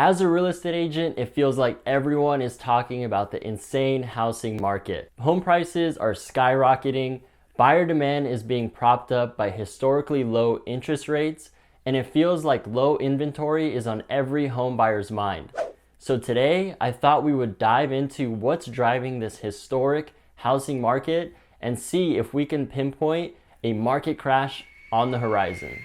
As a real estate agent, it feels like everyone is talking about the insane housing market. Home prices are skyrocketing, buyer demand is being propped up by historically low interest rates, and it feels like low inventory is on every home buyer's mind. So today, I thought we would dive into what's driving this historic housing market and see if we can pinpoint a market crash on the horizon.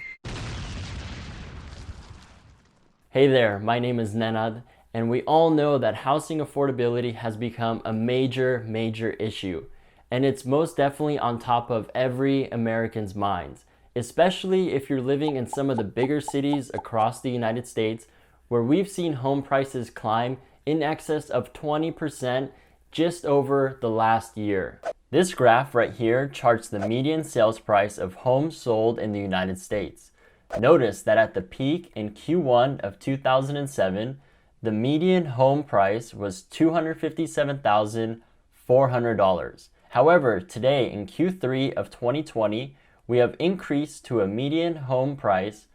Hey there, my name is Nenad, and we all know that housing affordability has become a major issue, and it's most definitely on top of every American's minds, especially if you're living in some of the bigger cities across the United States where we've seen home prices climb in excess of 20% just over the last year. This graph right here charts the median sales price of homes sold in the United States. Notice that at the peak in Q1 of 2007, the median home price was $257,400. However, today in Q3 of 2020, we have increased to a median home price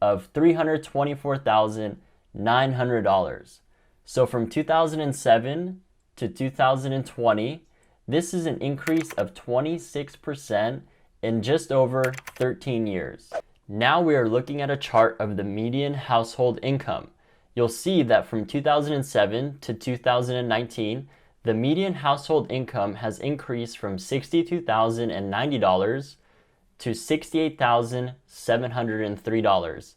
of $324,900. So from 2007 to 2020, this is an increase of 26% in just over 13 years. Now we are looking at a chart of the median household income. You'll see that from 2007 to 2019, the median household income has increased from $62,090 to $68,703.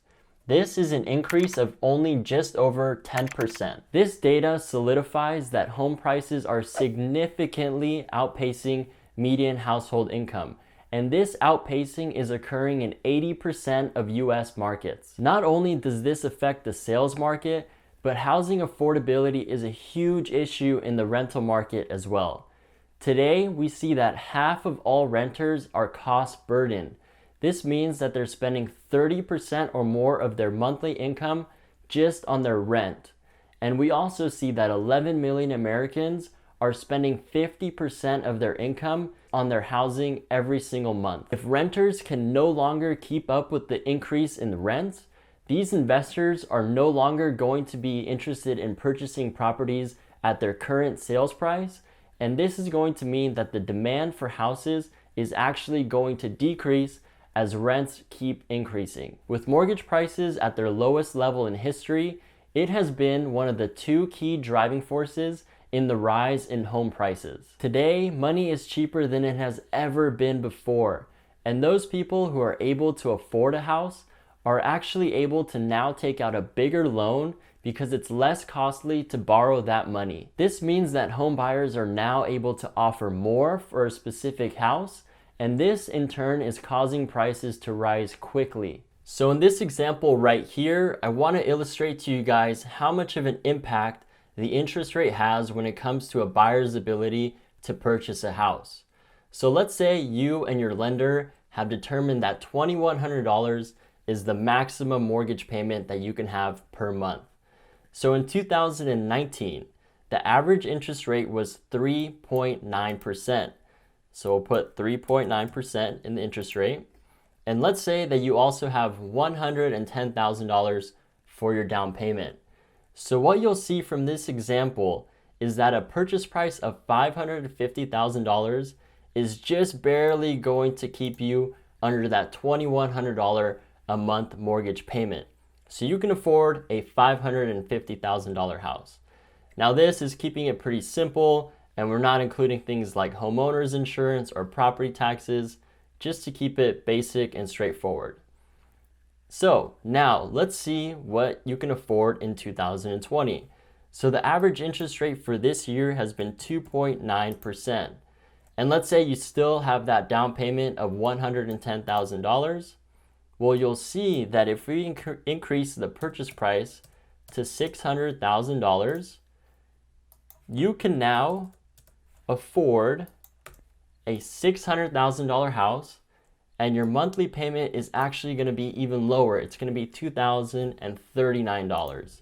This is an increase of only just over 10%. This data solidifies that home prices are significantly outpacing median household income. And this outpacing is occurring in 80% of US markets. Not only does this affect the sales market, but housing affordability is a huge issue in the rental market as well. Today, we see that half of all renters are cost burdened. This means that they're spending 30% or more of their monthly income just on their rent. And we also see that 11 million Americans are spending 50% of their income on their housing every single month. If renters can no longer keep up with the increase in rents, these investors are no longer going to be interested in purchasing properties at their current sales price, and this is going to mean that the demand for houses is actually going to decrease as rents keep increasing. With mortgage prices at their lowest level in history, it has been one of the two key driving forces in the rise in home prices. Today, money is cheaper than it has ever been before, and those people who are able to afford a house are actually able to now take out a bigger loan because it's less costly to borrow that money. This means that home buyers are now able to offer more for a specific house, and this in turn is causing prices to rise quickly. So in this example right here, I want to illustrate to you guys how much of an impact the interest rate has when it comes to a buyer's ability to purchase a house. So let's say you and your lender have determined that $2,100 is the maximum mortgage payment that you can have per month. So in 2019, the average interest rate was 3.9%. So we'll put 3.9% in the interest rate. And let's say that you also have $110,000 for your down payment. So what you'll see from this example is that a purchase price of $550,000 is just barely going to keep you under that $2,100 a month mortgage payment. So you can afford a $550,000 house. Now this is keeping it pretty simple, and we're not including things like homeowners insurance or property taxes, just to keep it basic and straightforward. So now let's see what you can afford in 2020. So the average interest rate for this year has been 2.9%. And let's say you still have that down payment of $110,000. Well, you'll see that if we increase the purchase price to $600,000, you can now afford a $600,000 house, and your monthly payment is actually going to be even lower. It's going to be $2,039.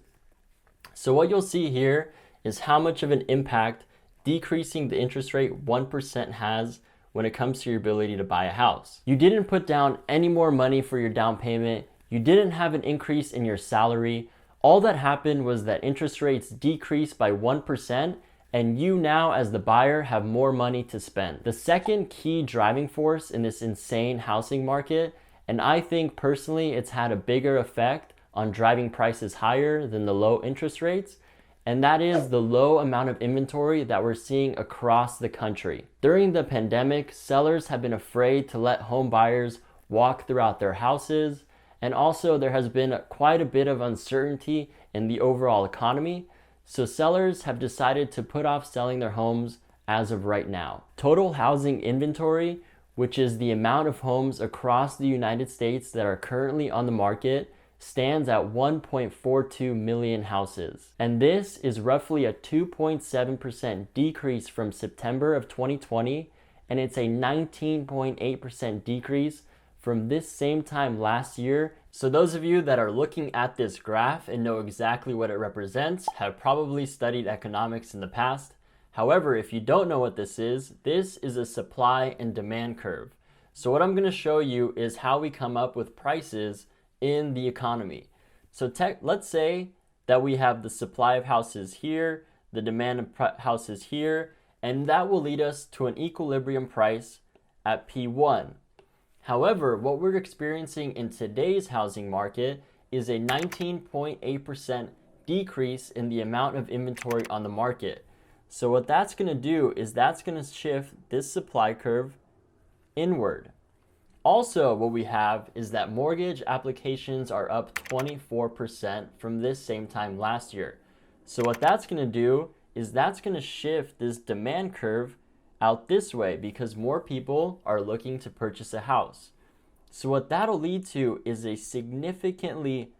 So what you'll see here is how much of an impact decreasing the interest rate 1% has when it comes to your ability to buy a house. You didn't put down any more money for your down payment. You didn't have an increase in your salary. All that happened was that interest rates decreased by 1%, and you now as the buyer have more money to spend. The second key driving force in this insane housing market, and I think personally it's had a bigger effect on driving prices higher than the low interest rates, and that is the low amount of inventory that we're seeing across the country. During the pandemic, sellers have been afraid to let home buyers walk throughout their houses, and also there has been quite a bit of uncertainty in the overall economy, so sellers have decided to put off selling their homes as of right now. Total housing inventory, which is the amount of homes across the United States that are currently on the market, stands at 1.42 million houses. And this is roughly a 2.7% decrease from September of 2020, and it's a 19.8% decrease from this same time last year. So those of you that are looking at this graph and know exactly what it represents have probably studied economics in the past. However, if you don't know what this is a supply and demand curve. So what I'm going to show you is how we come up with prices in the economy. So let's say that we have the supply of houses here, the demand of houses here, and that will lead us to an equilibrium price at P1. However, what we're experiencing in today's housing market is a 19.8% decrease in the amount of inventory on the market. So what that's going to do is that's going to shift this supply curve inward. Also, what we have is that mortgage applications are up 24% from this same time last year. So what that's going to do is that's going to shift this demand curve out this way because more people are looking to purchase a house. So what that'll lead to is a significantly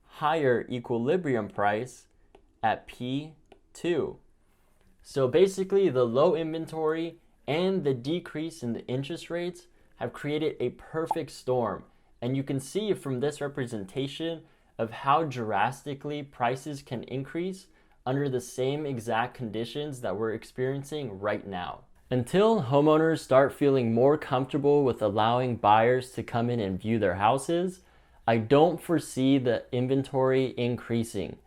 higher equilibrium price at P2. So basically the low inventory and the decrease in the interest rates have created a perfect storm. And you can see from this representation of how drastically prices can increase under the same exact conditions that we're experiencing right now. Until homeowners start feeling more comfortable with allowing buyers to come in and view their houses, I don't foresee the inventory increasing.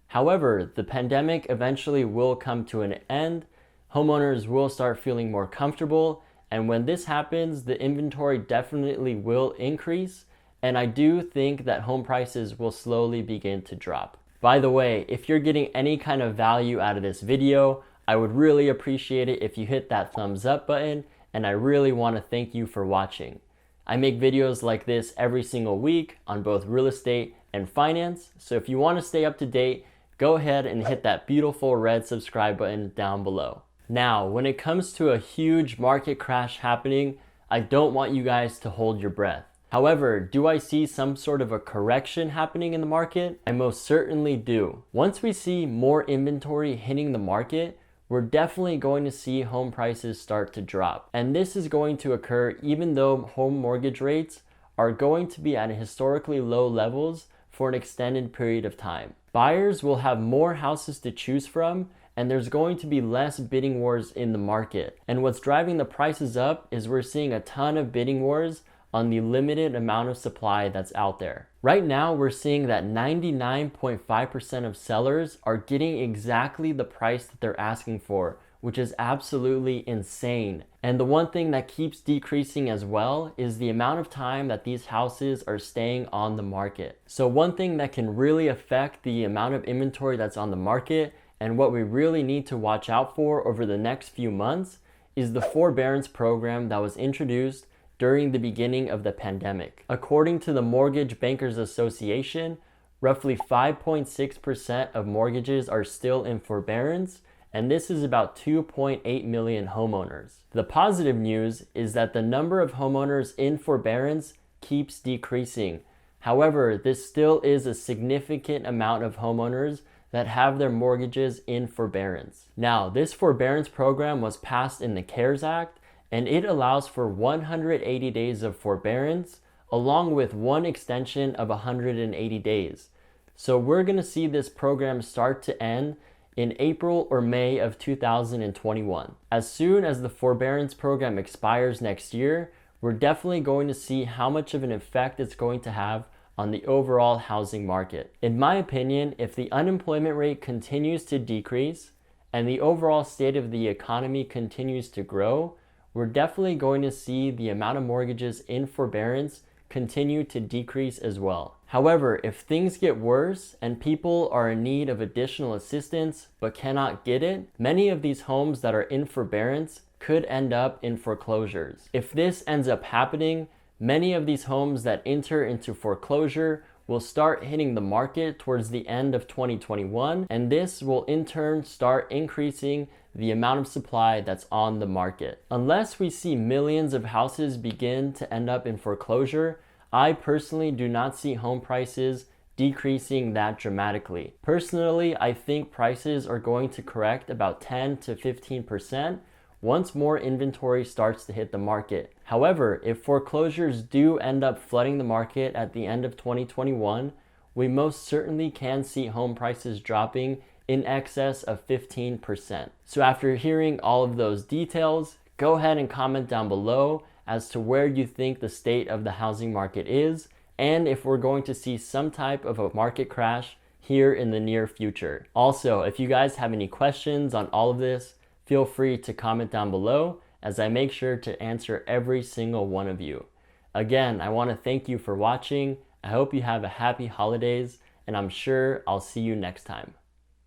However, the pandemic eventually will come to an end, homeowners will start feeling more comfortable, and when this happens, the inventory definitely will increase, and I do think that home prices will slowly begin to drop. By the way, if you're getting any kind of value out of this video, I would really appreciate it if you hit that thumbs up button, and I really want to thank you for watching. I make videos like this every single week on both real estate and finance, so if you want to stay up to date, go ahead and hit that beautiful red subscribe button down below. Now, when it comes to a huge market crash happening, I don't want you guys to hold your breath. However, do I see some sort of a correction happening in the market? I most certainly do. Once we see more inventory hitting the market, we're definitely going to see home prices start to drop. And this is going to occur even though home mortgage rates are going to be at historically low levels for an extended period of time. Buyers will have more houses to choose from, and there's going to be less bidding wars in the market. And what's driving the prices up is we're seeing a ton of bidding wars on the limited amount of supply that's out there. Right now, we're seeing that 99.5% of sellers are getting exactly the price that they're asking for, which is absolutely insane. And the one thing that keeps decreasing as well is the amount of time that these houses are staying on the market. So one thing that can really affect the amount of inventory that's on the market and what we really need to watch out for over the next few months is the forbearance program that was introduced during the beginning of the pandemic. According to the Mortgage Bankers Association, roughly 5.6% of mortgages are still in forbearance, and this is about 2.8 million homeowners. The positive news is that the number of homeowners in forbearance keeps decreasing. However, this still is a significant amount of homeowners that have their mortgages in forbearance. Now, this forbearance program was passed in the CARES Act, and it allows for 180 days of forbearance along with one extension of 180 days. So we're going to see this program start to end in April or May of 2021. As soon as the forbearance program expires next year, we're definitely going to see how much of an effect it's going to have on the overall housing market. In my opinion, if the unemployment rate continues to decrease and the overall state of the economy continues to grow, we're definitely going to see the amount of mortgages in forbearance continue to decrease as well. However, if things get worse and people are in need of additional assistance but cannot get it, many of these homes that are in forbearance could end up in foreclosures. If this ends up happening, many of these homes that enter into foreclosure will start hitting the market towards the end of 2021, and this will in turn start increasing the amount of supply that's on the market. Unless we see millions of houses begin to end up in foreclosure, I personally do not see home prices decreasing that dramatically. Personally, I think prices are going to correct about 10 to 15% once more inventory starts to hit the market. However, if foreclosures do end up flooding the market at the end of 2021, we most certainly can see home prices dropping in excess of 15%. So after hearing all of those details, go ahead and comment down below as to where you think the state of the housing market is, and if we're going to see some type of a market crash here in the near future. Also, if you guys have any questions on all of this, feel free to comment down below as I make sure to answer every single one of you. Again, I want to thank you for watching. I hope you have a happy holidays, and I'm sure I'll see you next time.